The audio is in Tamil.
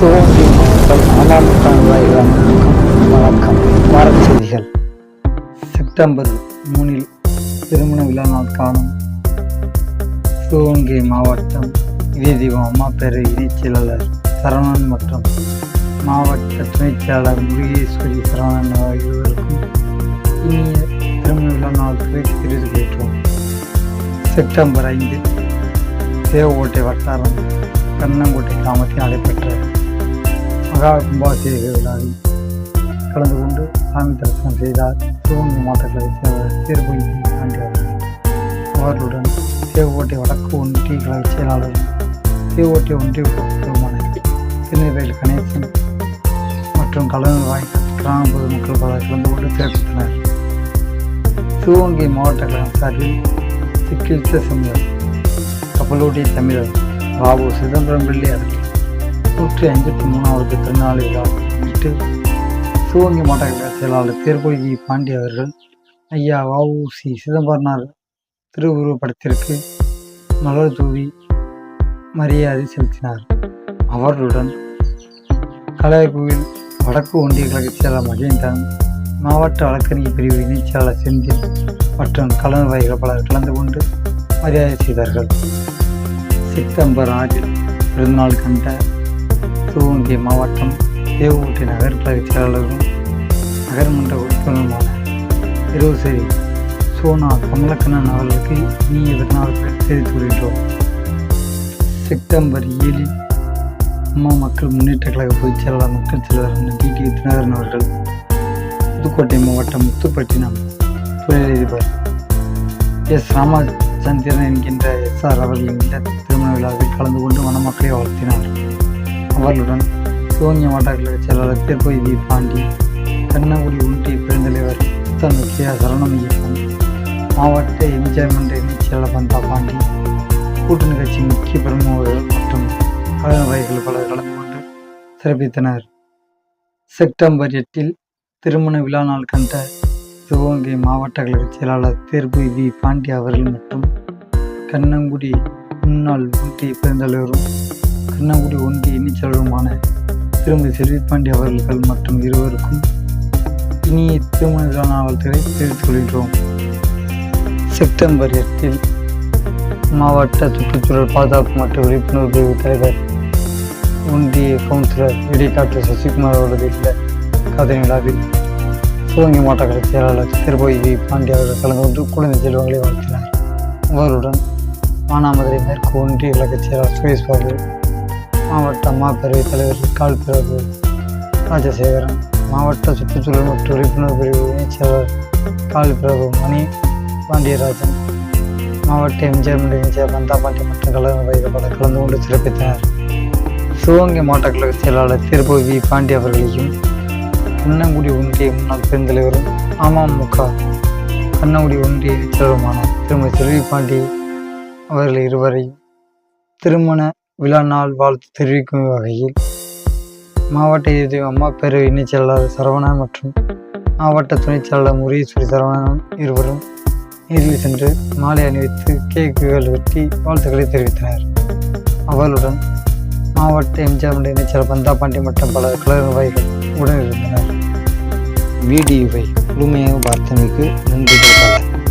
சிவகங்கை மாவட்டம் அமமுக வணக்கம். வாரச் செய்திகள். செப்டம்பர் 3 திருமண விழா நாள் காணும் சிவகங்கை மாவட்டம் இதய தீபம் அம்மா பேரவை இணைச் செயலாளர் சரவணன் மற்றும் மாவட்ட துணைச் செயலாளர் முருகேஸ்வரி சரவணன் இருவருக்கும் இனிய திருமண விழா நாட்களை தெரிவித்துக் கொள்கிறோம். செப்டம்பர் 5 தேவகோட்டை வட்டாரம் கண்ணங்கோட்டை கிராமத்தில் நடைபெற்ற மகா கும்பாபிஷேக விழாவில் கலந்து கொண்டு சாமி தரிசனம் செய்தார் சிவகங்கை மாவட்டங்களை சேர்ந்த தேர்பொழி பாண்டியவர்கள். அவர்களுடன் தேவகோட்டை வடக்கு ஒன்றிய கழக செயலாளர் தேவகோட்டை ஒன்றிய பொறுப்பான திருநெல்வேலி கணேசன் மற்றும் கலந்துவாய் கிராம பொதுமக்கள் பலர் கலந்து கொண்டு சிறப்பித்தனர். சிவகங்கை மாவட்ட கழகம் சார்பில் சிக்கிழ்த்த செம்மர் கப்பலோட்டிய தமிழர் பாபு சிதம்பரம் பிள்ளை அவர்கள் 153வது திருநாள் விழா முன்னிட்டு சிவகங்கை மாவட்ட செயலாளர் தேர்பொழி பாண்டி அவர்கள் ஐயா வ.உ.சி. சிதம்பரனார் திருவுருவப்படத்திற்கு மலர் தூவி மரியாதை செலுத்தினார். அவர்களுடன் கலையகோவில் வடக்கு ஒன்றிய கழக செயலாளர் மகேந்திரன், மாவட்ட வழக்கறிஞர் பிரிவு இணைச் செயலாளர் செந்தில் மற்றும் கலந்துரையாடல்கள் பலர் கலந்து கொண்டு மரியாதை செய்தார்கள். செப்டம்பர் 6 பிறந்தநாள் கண்ட சிவகங்கை மாவட்டம் தேவகோட்டை நகர் கழக செயலாளரும் நகர்மன்ற உறுப்பினருமான இருவசரி சோனா கமலக்கண்ணன் அவர்களுக்கு இனிய பிறந்தநாள் தெரிவித்து வருகின்றோம். செப்டம்பர் 7 அம்மா மக்கள் முன்னேற்ற கழக பொதுச் செயலாளர் மக்கள் செல்வர் டி.டி. தினகரன் அவர்கள் புதுக்கோட்டை மாவட்டம் முத்துப்பட்டினம் தொழிலதிபர் எஸ். ராமச்சந்திரன் என்கின்ற எஸ்.ஆர். அவர்களின் இல்ல திருமண விழாவில் கலந்து கொண்டு மணமக்களை வாழ்த்தினார். அவர்களுடன் சிவகங்கை மாவட்ட கழக செயலாளர் தேர்பொழி பாண்டி, கண்ணங்குடி ஒன்றிய பெருந்தலைவர் முக்கிய சரணமையப்பன், மாவட்ட எம்ஜிஆர் மன்ற இணைச் செயலாளர் பந்தா பாண்டி, கூட்டணி கட்சி முக்கிய பிரமுகர்கள் மற்றும் கலந்துரையாடல்கள் பலர் கலந்து கொண்டு சிறப்பித்தனர். செப்டம்பர் 8 திருமண விழா நாள் கண்ட சிவகங்கை மாவட்ட கழக செயலாளர் தேர்பொழி பாண்டி அவர்கள் மற்றும் கண்ணங்குடி முன்னாள் ஒன்றிய பெருந்தலைவரும் கண்ணங்குடி ஒன்றிய இணைச் செயலருமான திருமதி செல்விப்பாண்டி அவர்கள் மற்றும் இருவருக்கும் இனிய திருமண விழா நாள்களை தெரிவித்துக் கொள்கிறோம். செப்டம்பர் 8 மாவட்ட சுற்றுச்சூழல் பாதுகாப்பு மற்றும் விழிப்புணர்வு பிரிவு தலைவர் ஒன்றிய கவுன்சிலர் டாக்டர் சசிகுமார் அவர்களது இல்ல கதை விழாவில் சிவகங்கை மாவட்ட கழக செயலாளர் தேர்பொழி பாண்டி அவர்கள் கலந்து கொண்டு குழந்தை செல்வங்களை வாழ்த்தினார். அவருடன் மானாமதுரை மேற்கு ஒன்றிய கழக செயலாளர் சுரேஷ் பாபு, மாவட்ட அம்மா பேரவைத் தலைவர் கால் பிரபு ராஜசேகரன், மாவட்ட சுற்றுச்சூழல் மற்றும் விழிப்புணர்வு பிரிவு இணைச் செயலாளர் கால் பிரபு மணி பாண்டியராஜன், மாவட்ட எம்ஜிஆர் மன்ற இணைச் செயலாளர் பந்தா பாண்டி மற்றும் கலந்து பலர் கலந்து கொண்டு சிறப்பித்தனர். சிவகங்கை மாவட்ட கழக செயலாளர் தேர்பொழி பாண்டி அவர்களையும் கண்ணங்குடி ஒன்றிய முன்னாள் பெருந்தலைவரும் அமமுக கண்ணங்குடி ஒன்றிய இணைச் செயலருமான திருமதி செல்விப்பாண்டி அவர்கள் இருவரையும் திருமண விழா நாள் வாழ்த்து தெரிவிக்கும் வகையில் மாவட்ட இதய அம்மா பேரவை இணைச் செயலாளர் சரவணன் மற்றும் மாவட்ட துணைச் செயலாளர் முருகேஸ்வரி சரவணன் இருவரும் நேரில் சென்று மாலை அணிவித்து கேக்குகள் வெட்டி வாழ்த்துக்களை தெரிவித்தனர். அவர்களுடன் மாவட்ட எம்ஜிஆர் மன்ற இணைச் செயலாளர் பந்தா பாண்டி மற்றும் பல கழக நிர்வாகிகள் உடனிருந்தனர். வீடியோவை முழுமையாக பார்த்தமைக்கு நன்றிகள் பல.